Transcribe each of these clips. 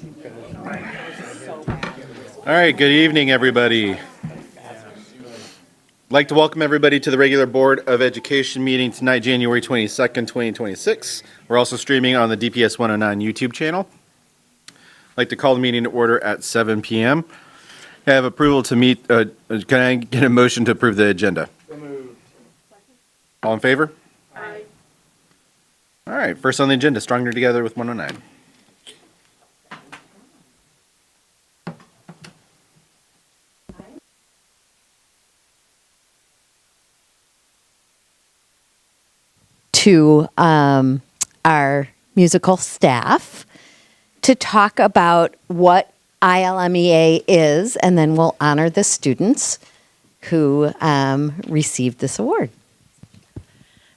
All right, good evening, everybody. I'd like to welcome everybody to the regular Board of Education meeting tonight, January 22nd, 2026. We're also streaming on the DPS 109 YouTube channel. I'd like to call the meeting to order at 7 p.m. I have approval to meet, can I get a motion to approve the agenda? So moved. All in favor? Aye. All right, first on the agenda, Stronger Together with 109. To our musical staff to talk about what ILMEA is, and then we'll honor the students who received this award.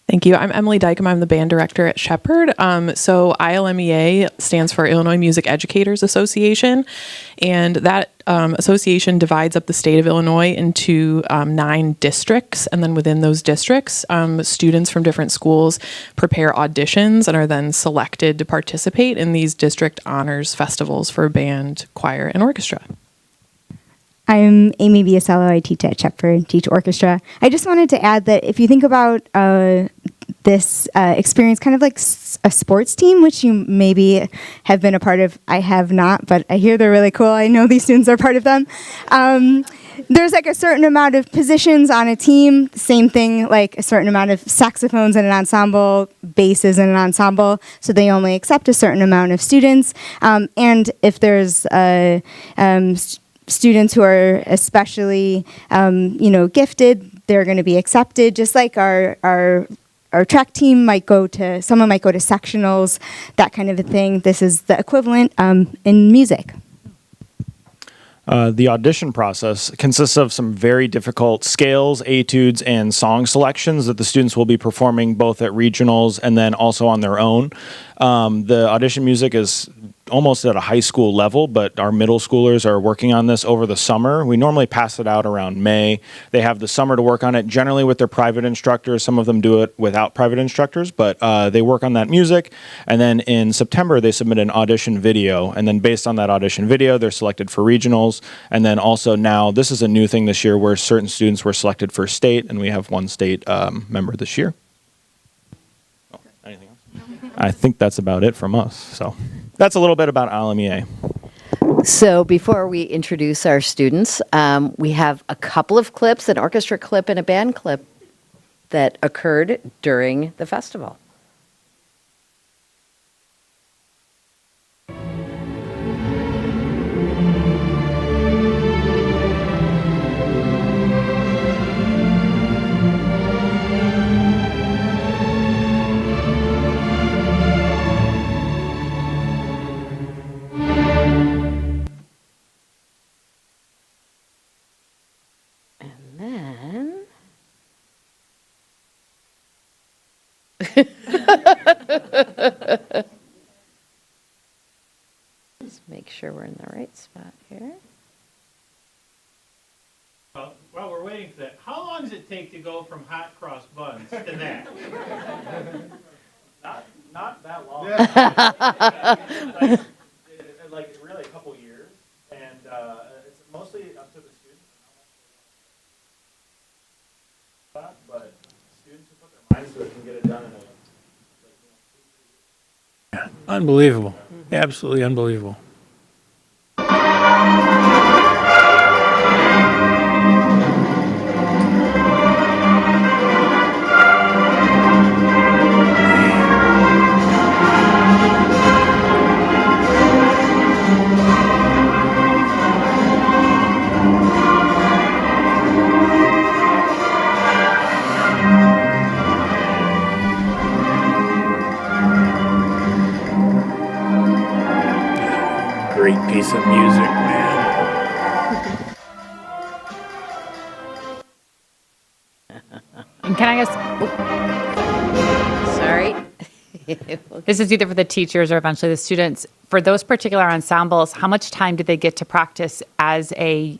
Thank you. I'm Emily Dykema. I'm the band director at Shepherd. So ILMEA stands for Illinois Music Educators Association, and that association divides up the state of Illinois into 9 districts, and then within those districts, students from different schools prepare auditions and are then selected to participate in these district honors festivals for band, choir, and orchestra. I'm Amy Biasello. I teach at Shepherd, teach orchestra. I just wanted to add that if you think about this experience kind of like a sports team, which you maybe have been a part of. I have not, but I hear they're really cool. I know these students are part of them. There's like a certain amount of positions on a team. Same thing, like a certain amount of saxophones in an ensemble, basses in an ensemble. So they only accept a certain amount of students. And if there's students who are especially, gifted, they're going to be accepted. Just like our track team someone might go to sectionals, that kind of a thing. This is the equivalent in music. The audition process consists of some very difficult scales, etudes, and song selections that the students will be performing both at regionals and then also on their own. The audition music is almost at a high school level, but our middle schoolers are working on this over the summer. We normally pass it out around May. They have the summer to work on it, generally with their private instructors. Some of them do it without private instructors, but they work on that music. And then in September, they submit an audition video. And then based on that audition video, they're selected for regionals. And then also now, this is a new thing this year where certain students were selected for state, and we have one state member this year. Oh, anything else? I think that's about it from us. So that's a little bit about ILMEA. So before we introduce our students, we have a couple of clips, an orchestra clip and a band clip that occurred during the festival. Let's make sure we're in the right spot here. While we're waiting for that, how long does it take to go from hot cross buns to that? Not that long. Like really a couple years, and it's mostly up to the students. But students who put their minds to it can get it done in Unbelievable. Absolutely unbelievable. Great piece of music, man. And can I ask, Sorry. this is either for the teachers or eventually the students, for those particular ensembles, how much time did they get to practice as a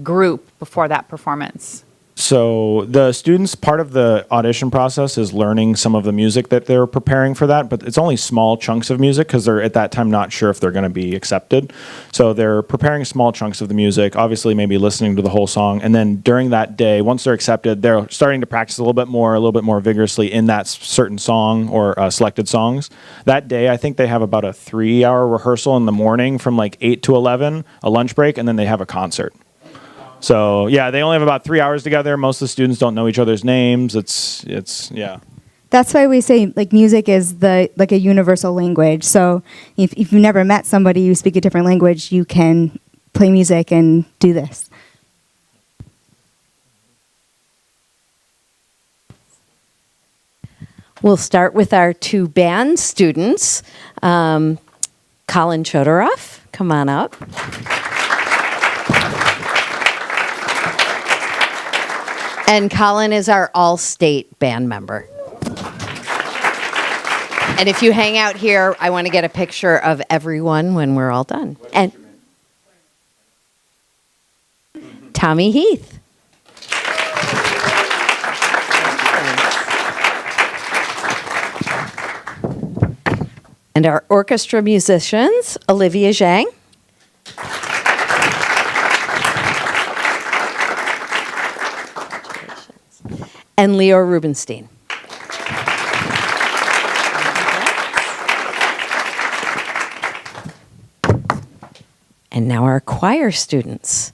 group before that performance? So the students, part of the audition process is learning some of the music that they're preparing for that, but it's only small chunks of music because they're at that time not sure if they're going to be accepted. So they're preparing small chunks of the music, obviously maybe listening to the whole song, and then during that day, once they're accepted, they're starting to practice a little bit more vigorously in that certain song or selected songs. That day, I think they have about a 3-hour rehearsal in the morning from like 8 to 11, a lunch break, and then they have a concert. So yeah, they only have about 3 hours together. Most of the students don't know each other's names. It's yeah. That's why we say like music is like a universal language. So if you've never met somebody who speaks a different language, you can play music and do this. We'll start with our 2 band students. Colin Chodoroff, come on up. And Colin is our all-state band member. And if you hang out here, I want to get a picture of everyone when we're all done. And Tommy Heath. And our orchestra musicians, Olivia Zhang. And Leo Rubenstein. And now our choir students,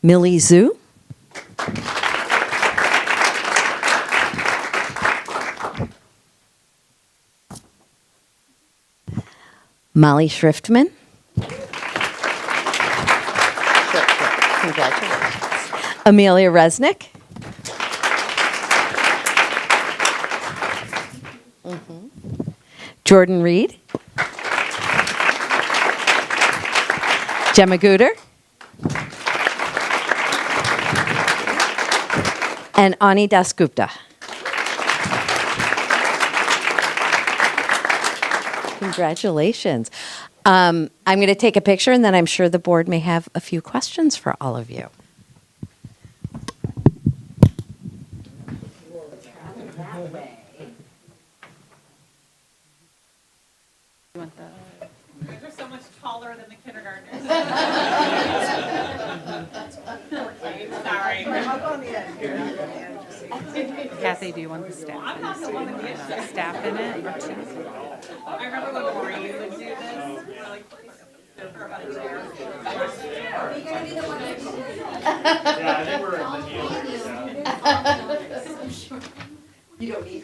Millie Zhu. Molly Schriftman. Congratulations. Amelia Resnick. Jordan Reed. Gemma Gooder. And Ani Dasgupta. Congratulations. I'm going to take a picture, and then I'm sure the board may have a few questions for all of you. They're so much taller than the kindergartners. Sorry. Kathy, do you want the staff in it? Staff in it or two? I remember when Maureen would do this. We're like, for about a chair. Yeah, I think we're You don't need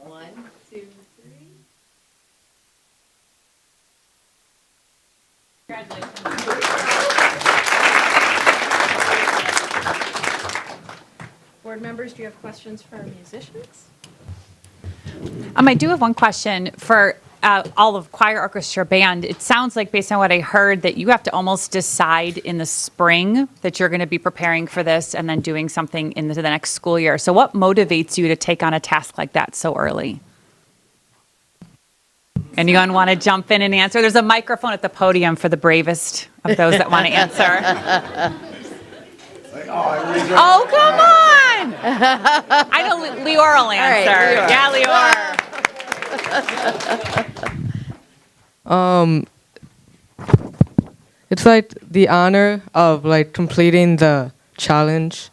One, two, three. Board members, do you have questions for our musicians? I do have one question for all of choir, orchestra, band. It sounds like, based on what I heard, that you have to almost decide in the spring that you're going to be preparing for this and then doing something into the next school year. So what motivates you to take on a task like that so early? Anyone want to jump in and answer? There's a microphone at the podium for the bravest of those that want to answer. Oh, come on! I know Lior will answer. Lior. Yeah, Lior. It's like the honor of like completing the challenge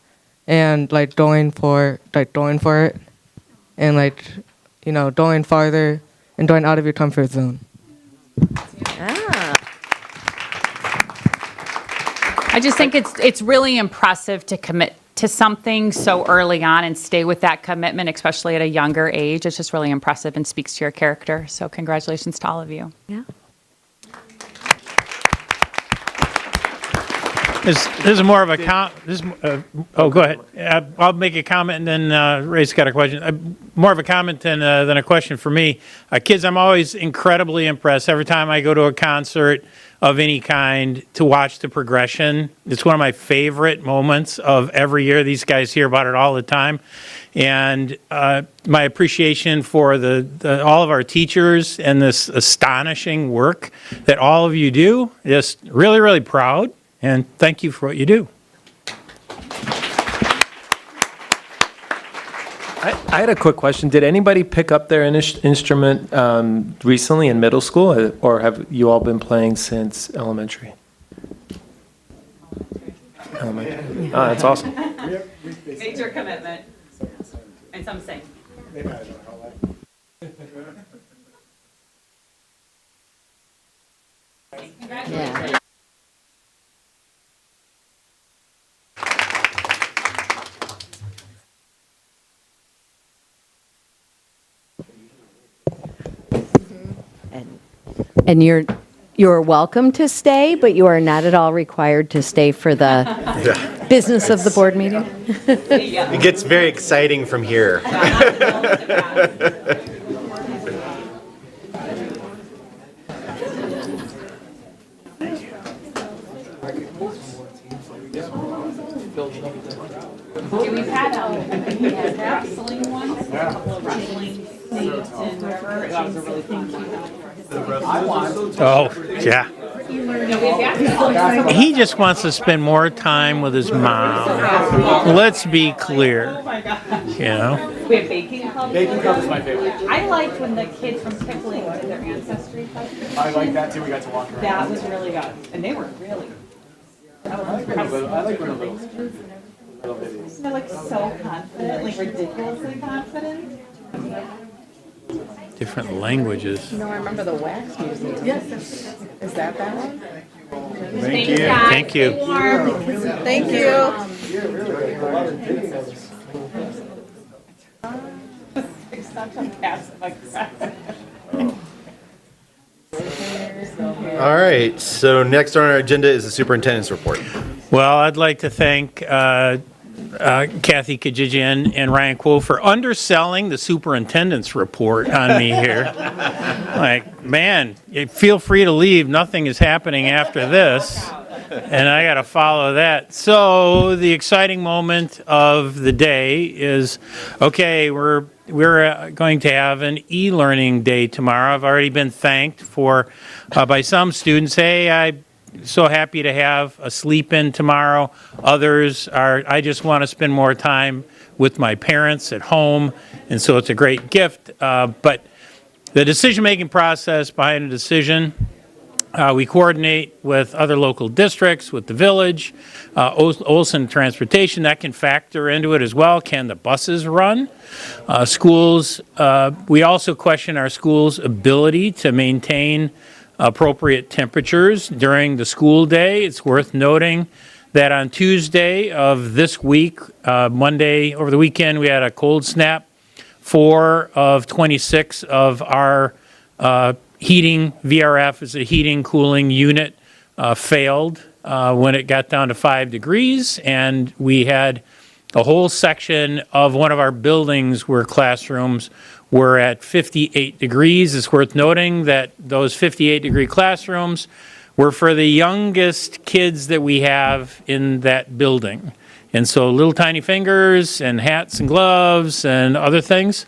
and like going for it and like, you know, going farther and going out of your comfort zone. I just think it's really impressive to commit to something so early on and stay with that commitment, especially at a younger age. It's just really impressive and speaks to your character. So congratulations to all of you. Yeah. This is more of a go ahead. I'll make a comment and then Ray's got a question. More of a comment than a question for me. Kids, I'm always incredibly impressed every time I go to a concert of any kind to watch the progression. It's one of my favorite moments of every year. These guys hear about it all the time. And my appreciation for all of our teachers and this astonishing work that all of you do. Just really, really proud. And thank you for what you do. I had a quick question. Did anybody pick up their instrument recently in middle school, or have you all been playing since elementary? Elementary. Oh, that's awesome. Major commitment. And some sing. Yeah. And you're welcome to stay, but you are not at all required to stay for the business of the board meeting. It gets very exciting from here. We've had wrestling ones, a couple of wrestling things and whatever. That was a really fun Oh, yeah. He just wants to spend more time with his mom. Let's be clear. You know? We have baking club. Baking club is my favorite. I liked when the kids from Pickling did their ancestry festival. I like that too. We got to walk around. That was really good. And they were really. I like when a little. They're like so confident, like ridiculously confident. Different languages. No, I remember the wax museum. Yes. Is that one? Thank you. Thank you. Thank you. All right, so next on our agenda is the superintendent's report. Well, I'd like to thank Kathy Kajijian and Ryan Kuo for underselling the superintendent's report on me here. Like, man, feel free to leave. Nothing is happening after this. And I got to follow that. So the exciting moment of the day is, okay, we're going to have an e-learning day tomorrow. I've already been thanked by some students. Hey, I'm so happy to have a sleep in tomorrow. Others are, I just want to spend more time with my parents at home. And so it's a great gift. But the decision-making process behind a decision, we coordinate with other local districts, with the village, Olson Transportation, that can factor into it as well. Can the buses run? Schools, we also question our schools' ability to maintain appropriate temperatures during the school day. It's worth noting that on Tuesday of this week, Monday, over the weekend, we had a cold snap. 4 of 26 of our heating, VRF is a heating cooling unit, failed when it got down to 5 degrees, and we had a whole section of one of our buildings where classrooms were at 58 degrees. It's worth noting that those 58-degree classrooms were for the youngest kids that we have in that building. And so little tiny fingers and hats and gloves and other things.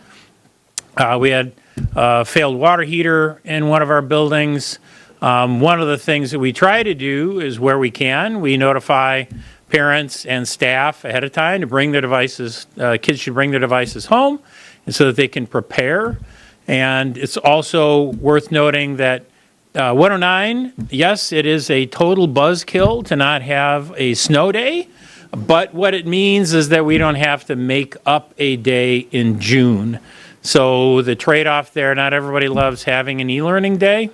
We had a failed water heater in one of our buildings. One of the things that we try to do is where we can, we notify parents and staff ahead of time to bring their devices, kids should bring their devices home, and so that they can prepare. And it's also worth noting that 109, yes, it is a total buzzkill to not have a snow day, but what it means is that we don't have to make up a day in June. So the trade-off there, not everybody loves having an e-learning day,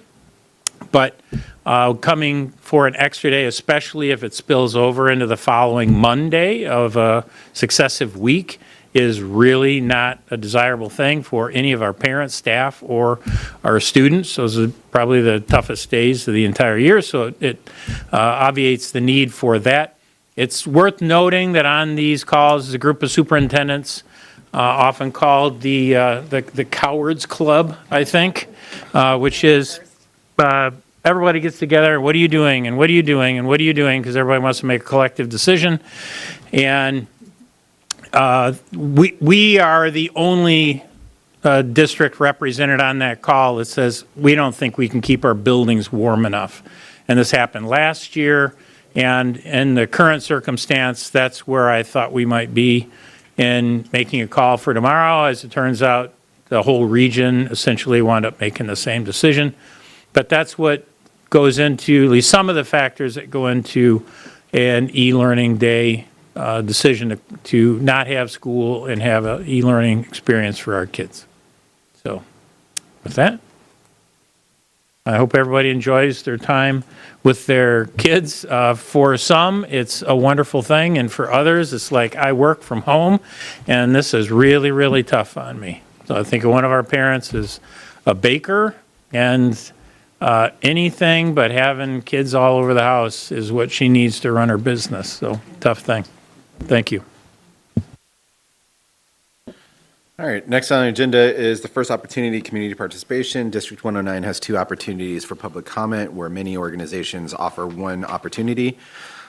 but coming for an extra day, especially if it spills over into the following Monday of a successive week, is really not a desirable thing for any of our parents, staff, or our students. Those are probably the toughest days of the entire year, so it obviates the need for that. It's worth noting that on these calls is a group of superintendents, often called the Cowards Club, I think, which is everybody gets together, what are you doing, and what are you doing, and what are you doing, because everybody wants to make a collective decision. And we are the only district represented on that call that says we don't think we can keep our buildings warm enough. And this happened last year, and in the current circumstance, that's where I thought we might be in making a call for tomorrow. As it turns out, the whole region essentially wound up making the same decision. But that's what goes into, at least some of the factors that go into an e-learning day decision to not have school and have an e-learning experience for our kids. So with that, I hope everybody enjoys their time with their kids. For some, it's a wonderful thing, and for others, it's like I work from home, and this is really, really tough on me. So I think one of our parents is a baker, and anything but having kids all over the house is what she needs to run her business. So tough thing. Thank you. All right, next on the agenda is the first opportunity community participation. District 109 has 2 opportunities for public comment, where many organizations offer 1 opportunity.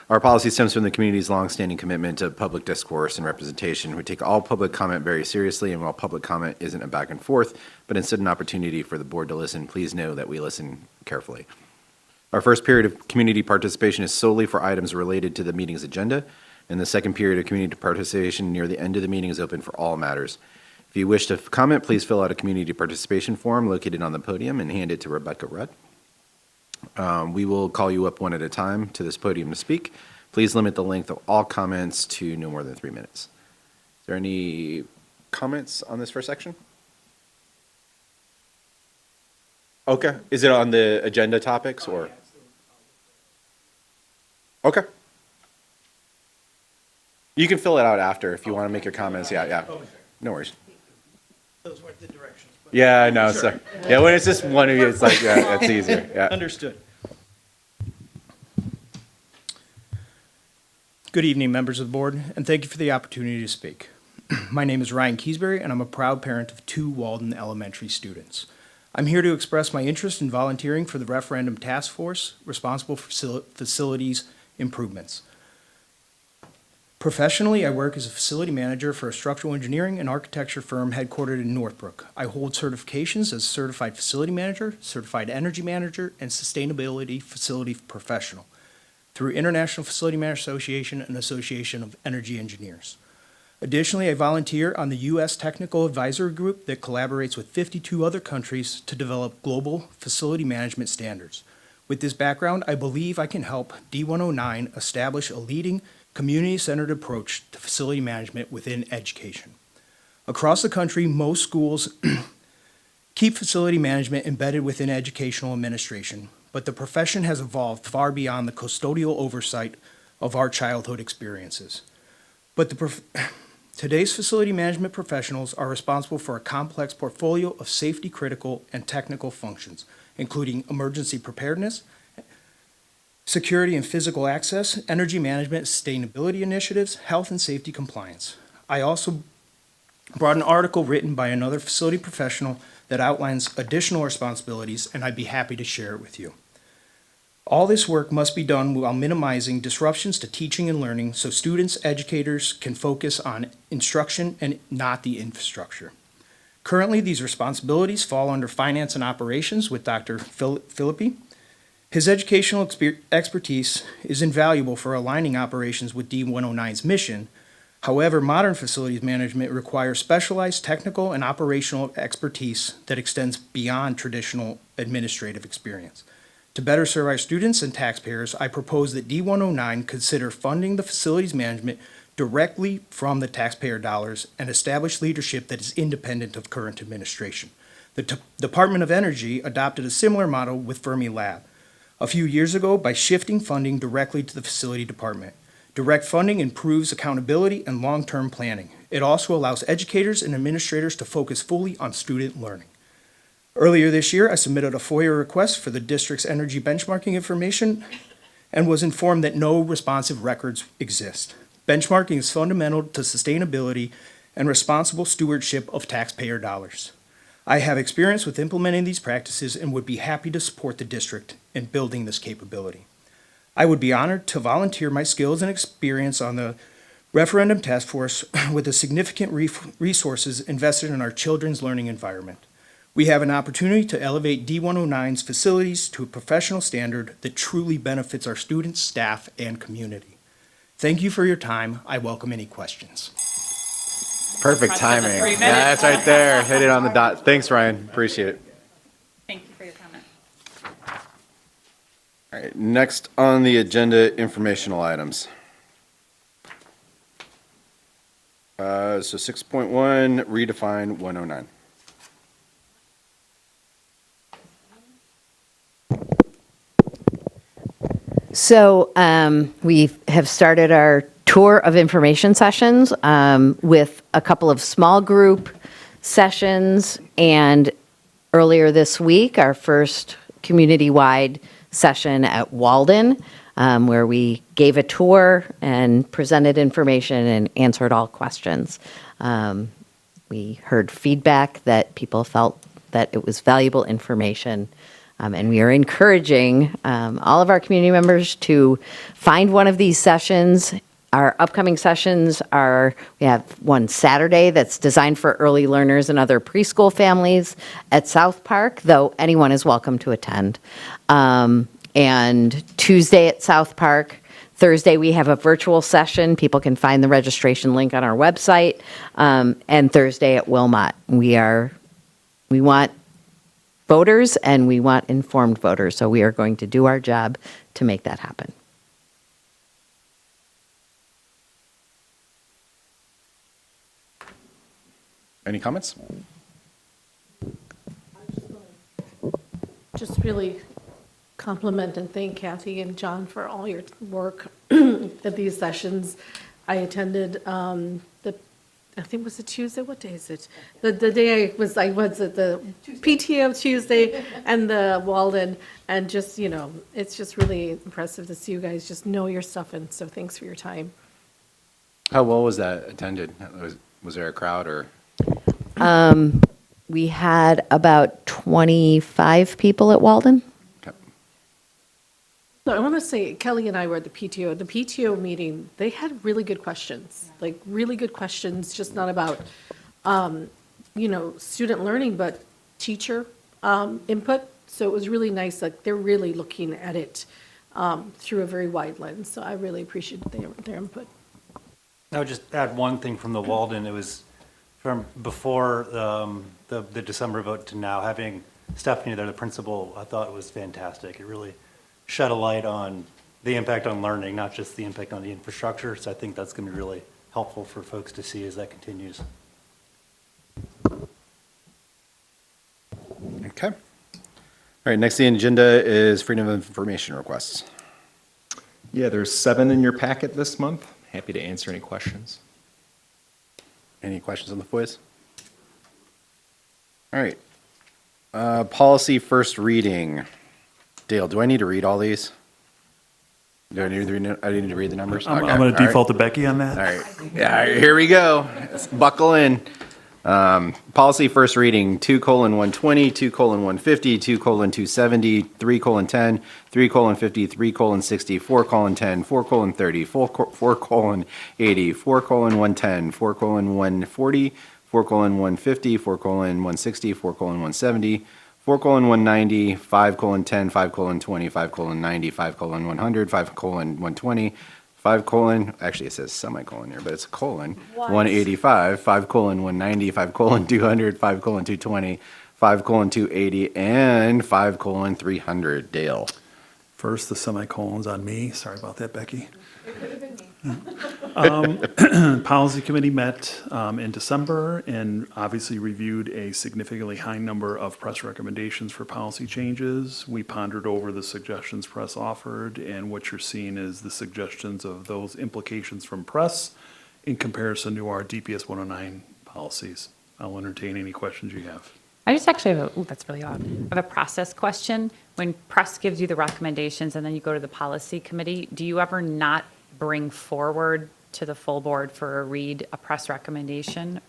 Our policy stems from the community's longstanding commitment to public discourse and representation. We take all public comment very seriously, and while public comment isn't a back and forth, but instead an opportunity for the board to listen, please know that we listen carefully. Our first period of community participation is solely for items related to the meeting's agenda, and the second period of community participation near the end of the meeting is open for all matters. If you wish to comment, please fill out a community participation form located on the podium and hand it to Rebecca Rudd. We will call you up one at a time to this podium to speak. Please limit the length of all comments to no more than 3 minutes. Is there any comments on this first section? Okay. Is it on the agenda topics or? Okay. You can fill it out after if you want to make your comments. Yeah. No worries. Those weren't the directions. Yeah, I know. So, yeah, when it's just one of you, it's like, yeah, that's easier. Yeah. Understood. Good evening, members of the board, and thank you for the opportunity to speak. My name is Ryan Keysbury, and I'm a proud parent of 2 Walden Elementary students. I'm here to express my interest in volunteering for the referendum task force responsible for facilities improvements. Professionally, I work as a facility manager for a structural engineering and architecture firm headquartered in Northbrook. I hold certifications as certified facility manager, certified energy manager, and sustainability facility professional through International Facility Managers Association and Association of Energy Engineers. Additionally, I volunteer on the U.S. Technical Advisory Group that collaborates with 52 other countries to develop global facility management standards. With this background, I believe I can help D109 establish a leading community-centered approach to facility management within education. Across the country, most schools keep facility management embedded within educational administration, but the profession has evolved far beyond the custodial oversight of our childhood experiences. But today's facility management professionals are responsible for a complex portfolio of safety-critical and technical functions, including emergency preparedness, security and physical access, energy management, sustainability initiatives, health and safety compliance. I also brought an article written by another facility professional that outlines additional responsibilities, and I'd be happy to share it with you. All this work must be done while minimizing disruptions to teaching and learning so students, educators can focus on instruction and not the infrastructure. Currently, these responsibilities fall under finance and operations with Dr. Philippi. His educational expertise is invaluable for aligning operations with D109's mission. However, modern facilities management requires specialized technical and operational expertise that extends beyond traditional administrative experience. To better serve our students and taxpayers, I propose that D109 consider funding the facilities management directly from the taxpayer dollars and establish leadership that is independent of current administration. The Department of Energy adopted a similar model with Fermi Lab a few years ago by shifting funding directly to the facility department. Direct funding improves accountability and long-term planning. It also allows educators and administrators to focus fully on student learning. Earlier this year, I submitted a FOIA request for the district's energy benchmarking information and was informed that no responsive records exist. Benchmarking is fundamental to sustainability and responsible stewardship of taxpayer dollars. I have experience with implementing these practices and would be happy to support the district in building this capability. I would be honored to volunteer my skills and experience on the referendum task force with the significant resources invested in our children's learning environment. We have an opportunity to elevate D109's facilities to a professional standard that truly benefits our students, staff, and community. Thank you for your time. I welcome any questions. Perfect timing. Yeah, that's right there. Hit it on the dot. Thanks, Ryan. Appreciate it. Thank you for your comment. All right, next on the agenda, informational items. So 6.1, redefine 109. So we have started our tour of information sessions with a couple of small group sessions, and earlier this week, our first community-wide session at Walden, where we gave a tour and presented information and answered all questions. We heard feedback that people felt that it was valuable information. And we are encouraging all of our community members to find one of these sessions. Our upcoming sessions are, we have one Saturday that's designed for early learners and other preschool families at South Park, though anyone is welcome to attend. And Tuesday at South Park. Thursday, we have a virtual session. People can find the registration link on our website. And Thursday at Wilmot. We want voters and we want informed voters. So we are going to do our job to make that happen. Any comments? Just really compliment and thank Kathy and John for all your work at these sessions. I attended I think it was a Tuesday. What day is it? The day I was at the PTO Tuesday and the Walden, and just, it's just really impressive to see you guys just know your stuff, and so thanks for your time. How well was that attended? Was there a crowd or? We had about 25 people at Walden. So I want to say, Kelly and I were at the PTO. The PTO meeting, they had really good questions, just not about, student learning, but teacher input. So it was really nice, they're really looking at it through a very wide lens. So I really appreciate their input. I would just add one thing from the Walden. It was from before the December vote to now, having Stephanie there, the principal, I thought it was fantastic. It really shed a light on the impact on learning, not just the impact on the infrastructure. So I think that's going to be really helpful for folks to see as that continues. Okay. All right, next on the agenda is freedom of information requests. Yeah, there's 7 in your packet this month. Happy to answer any questions. Any questions on the FOIAs? All right. Policy first reading. Dale, do I need to read all these? Do I need to read the numbers? I'm Okay, going to all default to Becky on that. All right. Yeah, all right, here we go. Let's buckle in. Policy first reading, 2:120, 2:150, 2:270, 3:10, 3:50, 3:60, 4:10, 4:30, 4:80, 4:110, 4:140, 4:150, 4:160, 4:170, 4:190, 5:10, 5:20, 5:90, 5:100, 5:120, 5:, actually it says semicolon here, but it's a colon, 185, 5:190, 5:200, 5:220, 5:280, and 5:300. Dale. First, the semicolons on me. Sorry about that, Becky. Policy Committee met in December and obviously reviewed a significantly high number of press recommendations for policy changes. We pondered over the suggestions press offered, and what you're seeing is the suggestions of those implications from press in comparison to our DPS 109 policies. I'll entertain any questions you have. I just actually have that's really odd. I have a process question. When press gives you the recommendations and then you go to the policy committee, do you ever not bring forward to the full board for a read a press recommendation?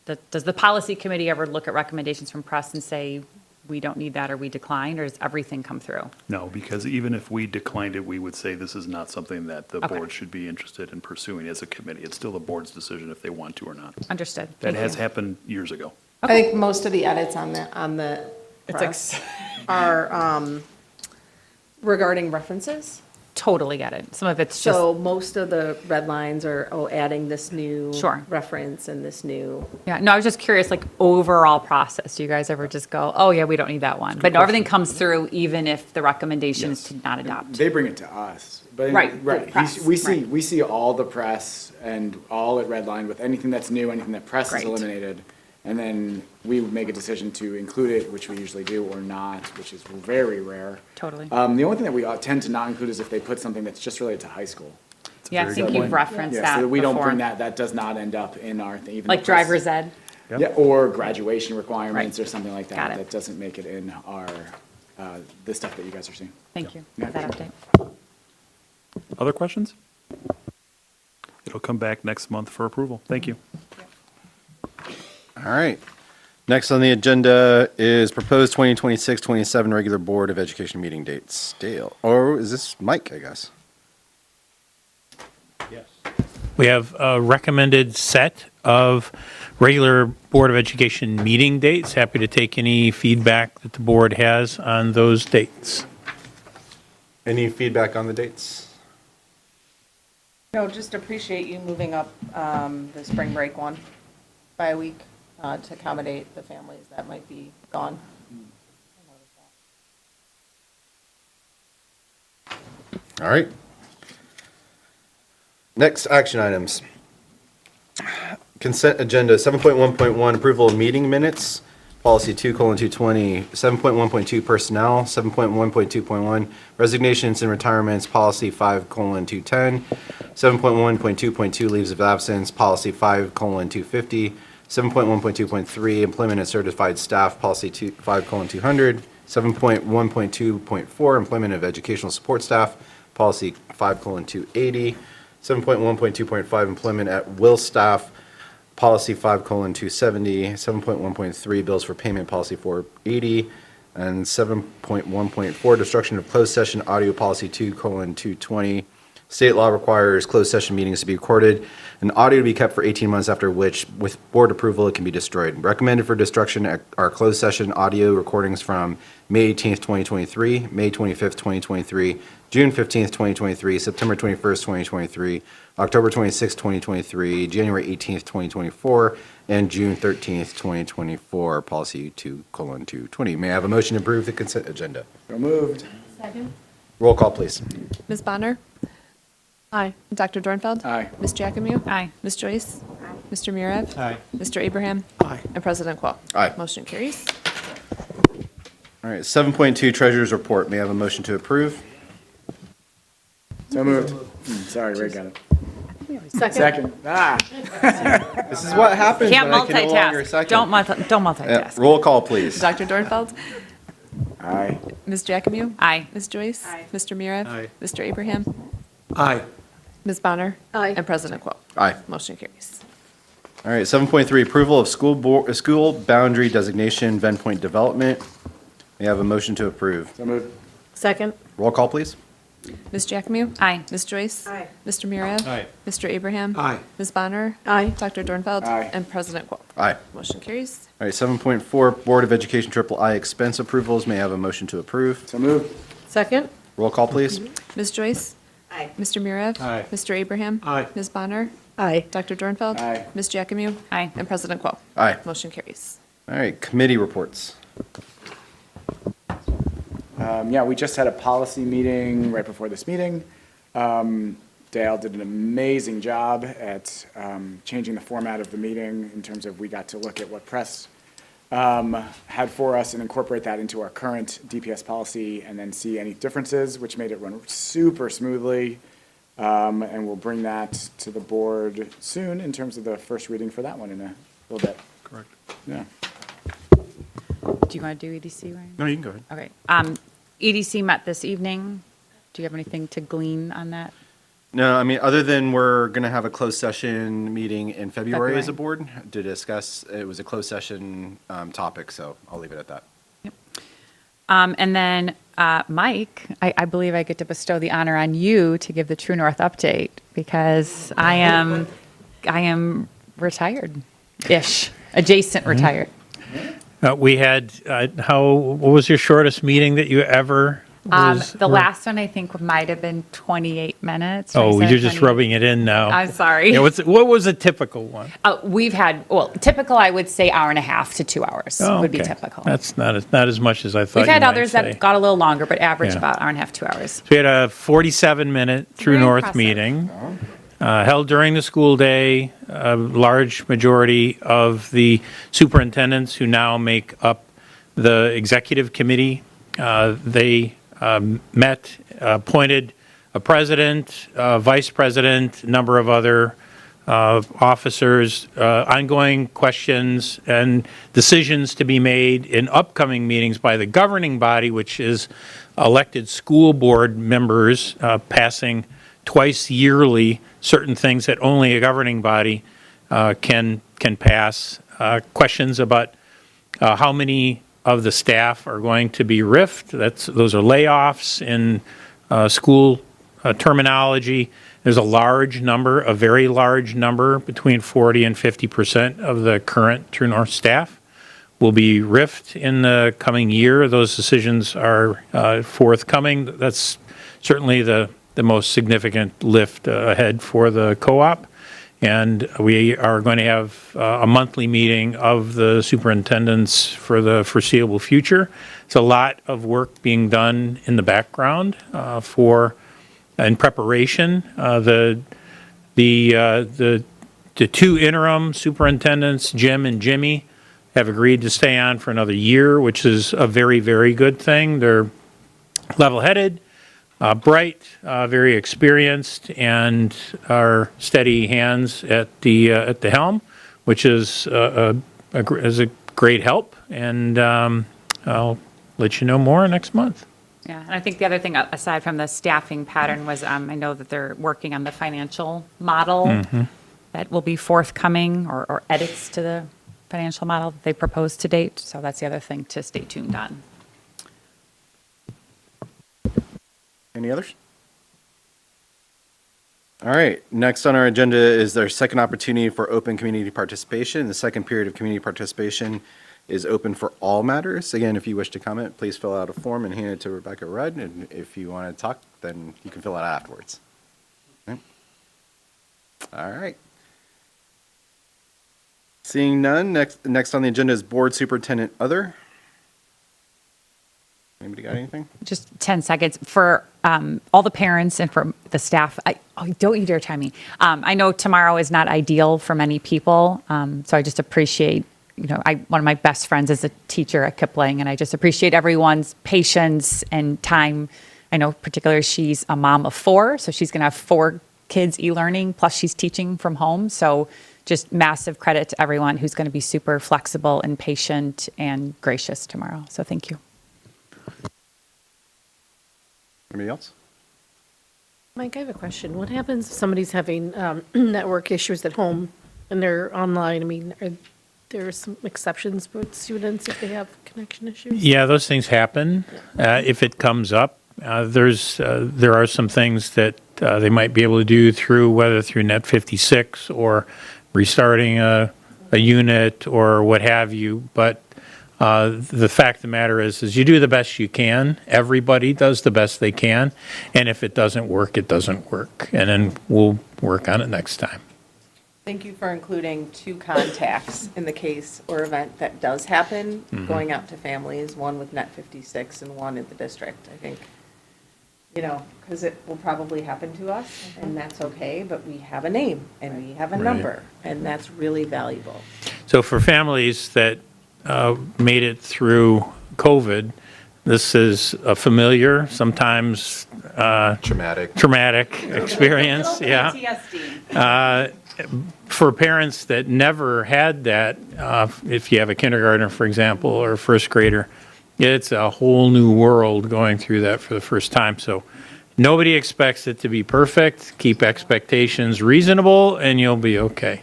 Does the policy committee ever look at recommendations from press and say, we don't need that or we decline, or does everything come through? No, because even if we declined it, we would say this is not something that the Okay. board should be interested in pursuing as a committee. It's still the board's decision if they want to or not. Understood. That Thank has you. happened years ago. I think most of the edits on the It's press are regarding references. Totally get it. Some of it's just, So most of the red lines are, adding this new Sure. reference and this new. yeah, no, I was just curious, like, overall process. Do you guys ever just go, oh, yeah, we don't need that one? But no, everything comes through even if the recommendation is to not adopt. They bring it to us. But Right, the right. press, We see right. we see all the press and all at Redline with anything that's new, anything that press has Great. eliminated, and then we make a decision to include it, which we usually do, or not, which is very rare. Totally. The only thing that we tend to not include is if they put something that's just related to high school. Yeah, I think you've referenced Yeah, that so that we don't before. bring that. That does not end up in our even Like the press- driver's ed? Yeah, or graduation requirements or something like Got that. it. That doesn't make it in our the stuff that you guys are seeing. Thank you Yeah. for that update. Other questions? It'll come back next month for approval. Thank you. All right. Next on the agenda is proposed 2026-27 regular Board of Education meeting dates. Dale, or is this Mike, I guess? We have a recommended set of regular Board of Education meeting dates. Happy to take any feedback that the board has on those dates. Any feedback on the dates? No, just appreciate you moving up the spring break one by a week to accommodate the families that might be gone. All right. Next action items. Consent agenda 7.1.1 approval of meeting minutes. Policy 2:220, 7.1.2 personnel, 7.1.2.1 resignations and retirements, policy 5:210, 7.1.2.2 leaves of absence, policy 5:250, 7.1.2.3 employment of certified staff, policy 5:200, 7.1.2.4 employment of educational support staff, policy 5:280, 7.1.2.5 employment at will staff, policy 5:270, 7.1.3 bills for payment, policy 480, and 7.1.4 destruction of closed session audio, policy 2:220. State law requires closed session meetings to be recorded and audio to be kept for 18 months, after which, with board approval, it can be destroyed. Recommended for destruction are closed session audio recordings from May 18th, 2023, May 25th, 2023, June 15th, 2023, September 21st, 2023, October 26th, 2023, January 18th, 2024, and June 13th, 2024, policy 2:220. May I have a motion to approve the consent agenda? So moved. Second? Roll call, please. Ms. Bonner? Aye. Dr. Dornfeld? Aye. Ms. Jackamue? Aye. Ms. Joyce? Mr. Murav? Aye. Mr. Abraham? Aye. And President Qual. Aye. Motion carries. All right, 7.2 Treasurer's Report. May I have a motion to approve? So moved. Sorry, Ray got it. Second? Second. Ah. This is what happens Can't when I can no longer multitask. second. Don't multitask. Roll call, please. Dr. Dornfeld? Aye. Ms. Jackamue? Aye. Ms. Joyce? Aye. Mr. Murav? Aye. Mr. Abraham? Aye. Ms. Bonner? Aye. And President Qual. Aye. Motion carries. All right, 7.3 Approval of school boundary designation, Venn Point Development. May I have a motion to approve? So moved. Second? Roll call, please. Ms. Jackamue? Aye. Ms. Joyce? Aye. Mr. Murav? Aye. Mr. Abraham? Aye. Ms. Bonner? Aye. Dr. Dornfeld? Aye. And President Qual. Aye. Motion carries. All right, 7.4 Board of Education III expense approvals. May I have a motion to approve? So moved. Second? Roll call, please. Ms. Joyce? Aye. Mr. Murav? Aye. Mr. Abraham? Aye. Ms. Bonner? Aye. Dr. Dornfeld? Aye. Ms. Jackamue? Aye. And President Qual. Aye. Motion carries. All right, committee reports. Yeah, we just had a policy meeting right before this meeting. Dale did an amazing job at changing the format of the meeting in terms of we got to look at what press had for us and incorporate that into our current DPS policy and then see any differences, which made it run super smoothly. And we'll bring that to the board soon in terms of the first reading for that one in a little bit. Correct. Yeah. Do you want to do EDC, Ryan? No, you can go ahead. Okay. EDC met this evening. Do you have anything to glean on that? No, I mean, other than we're going to have a closed session meeting in February as a February. board to discuss, it was a closed session topic, so I'll leave it at that. And then, Mike, I believe I get to bestow the honor on you to give the True North update because I am retired-ish, adjacent retired. We had, what was your shortest meeting that you ever was? The last one I think might have been 28 minutes. Oh, 27, you're just 28. rubbing it in now. I'm sorry. Yeah, what was a typical one? We've had, typical I would say hour and a half to 2 hours Oh, would be okay. typical. That's not as much as I thought We've you had might others say. that got a little longer, but average Yeah. about hour and a half, 2 hours. So we had a 47-minute True Very North impressive. meeting held during the school day. A large majority of the superintendents who now make up the executive committee, they met, appointed a president, vice president, a number of other officers, ongoing questions and decisions to be made in upcoming meetings by the governing body, which is elected school board members passing twice yearly certain things that only a governing body can pass. Questions about how many of the staff are going to be RIFed. Those are layoffs in school terminology. There's a very large number, between 40 and 50% of the current True North staff will be RIFed in the coming year. Those decisions are forthcoming. That's certainly the most significant lift ahead for the co-op. And we are going to have a monthly meeting of the superintendents for the foreseeable future. It's a lot of work being done in the background in preparation. The two interim superintendents, Jim and Jimmy, have agreed to stay on for another year, which is a very, very good thing. They're level-headed, bright, very experienced, and are steady hands at the helm, which is a great help. And I'll let you know more next month. Yeah, and I think the other thing, aside from the staffing pattern, was I know that they're working on the financial model that will be forthcoming, or edits to the financial model that they proposed to date. So that's the other thing to stay tuned on. Any others? All right, next on our agenda is their second opportunity for open community participation. The second period of community participation is open for all matters. Again, if you wish to comment, please fill out a form and hand it to Rebecca Rudd. And if you want to talk, then you can fill it out afterwards. Okay. All right. Seeing none, next on the agenda is Board Superintendent Other. Anybody got anything? Just 10 seconds for all the parents and for the staff. Don't you dare time me. I know tomorrow is not ideal for many people, so I just appreciate, one of my best friends is a teacher at Kipling, and I just appreciate everyone's patience and time. I know particularly she's a mom of 4, so she's going to have 4 kids e-learning, plus she's teaching from home. So just massive credit to everyone who's going to be super flexible and patient and gracious tomorrow. So thank you. Anybody else? Mike, I have a question. What happens if somebody's having network issues at home and they're online? I mean, are there some exceptions with students if they have connection issues? Yeah, those things happen. If it comes up, there are some things that they might be able to do whether through Net 56 or restarting a unit or what have you. But the fact of the matter is you do the best you can. Everybody does the best they can. And if it doesn't work, it doesn't work. And then we'll work on it next time. Thank you for including 2 contacts in the case or event that does happen, going out to families, one with Net 56 and one at the district. I think, because it will probably happen to us, and that's okay, but we have a name and we have a number, and that's really valuable. So for families that made it through COVID, this is a familiar, sometimes traumatic experience. Yeah. PTSD. For parents that never had that, if you have a kindergartner, for example, or a first grader, it's a whole new world going through that for the first time. So nobody expects it to be perfect. Keep expectations reasonable, and you'll be okay.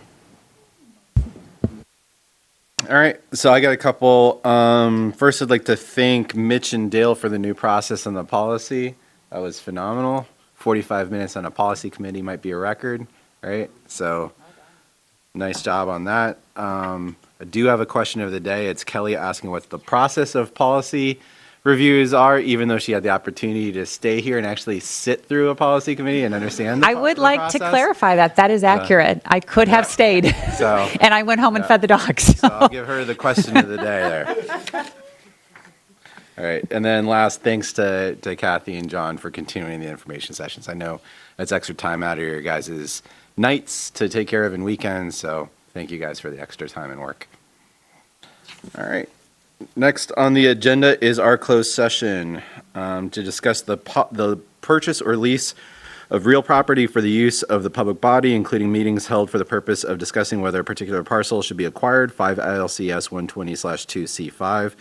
All All right, so I got a couple. First, I'd like to thank Mitch and Dale for the new process on the policy. That was phenomenal. 45 minutes on a policy committee might be a record, right? So, nice job on that. I do have a question of the day. It's Kelly asking what the process of policy reviews are, even though she had the opportunity to stay here and actually sit through a policy committee and understand. I would the like to process. clarify that. That is accurate. I could have stayed. So, And I went home and fed the dogs. so I'll give her the question of the day there. All right, and then last, thanks to Kathy and John for continuing the information sessions. I know that's extra time out of your guys' nights to take care of and weekends, so thank you guys for the extra time and work. All right. Next on the agenda is our closed session to discuss the purchase or lease of real property for the use of the public body, including meetings held for the purpose of discussing whether a particular parcel should be acquired, 5 ILCS 120/2C5,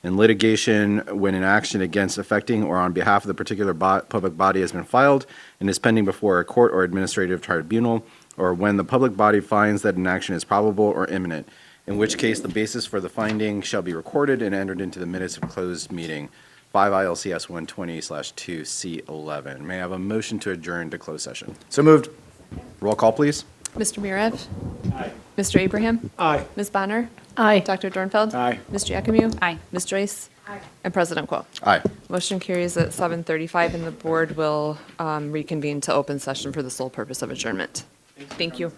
and litigation when an action against affecting or on behalf of the particular public body has been filed and is pending before a court or administrative tribunal, or when the public body finds that an action is probable or imminent, in which case the basis for the finding shall be recorded and entered into the minutes of closed meeting, 5 ILCS 120/2C11. May I have a motion to adjourn to closed session? So moved. Roll call, please. Mr. Murev? Aye. Mr. Abraham? Aye. Ms. Bonner? Aye. Dr. Dornfeld? Aye. Ms. Giacomo? Aye. Ms. Joyce? Aye. And President Quo. Aye. Motion carries at 7:35, and the board will reconvene to open session for the sole purpose of adjournment. Thank you.